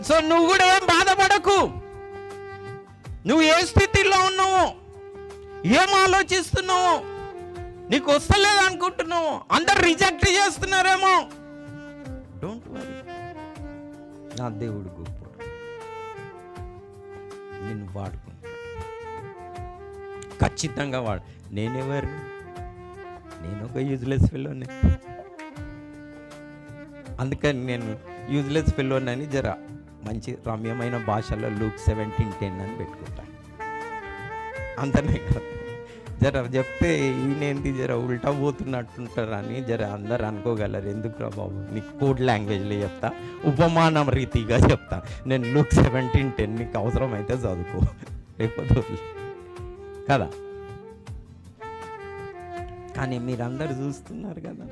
So నువ్వు కూడా ఏం బాధపడకు. నువ్వు ఏ స్థితిలో ఉన్నావు, ఏం ఆలోచిస్తున్నావు, నీకు వస్తలేదు అనుకుంటున్నావు, అందరు రిజెక్ట్ చేస్తున్నారేమో, డోంట్ వరీ. నా దేవుడు గొప్పడు, నిన్ను వాడుకుంటాడు ఖచ్చితంగా. నేనెవరు? నేను ఒక యూజ్లెస్ ఫెలోని. అందుకని నేను యూజ్లెస్ ఫెలోని అని జర మంచి రమ్యమైన భాషలో Luke 17:10 అని పెట్టుకుంటాను. అంతనే కదా, జర చెప్తే ఈయనేంటి జర ఉల్టా పోతున్నట్టుంటారు అని జర అందరు అనుకోగలరు. ఎందుకురా బాబు, నీకు కోడ్ లాంగ్వేజ్లో చెప్తా, ఉపమానం రీతిగా చెప్తా. నేను Luke 17:10 నీకు అవసరమైతే చదువుకో, లేకపోతే కదా. కానీ మీరందరూ చూస్తున్నారు కదా.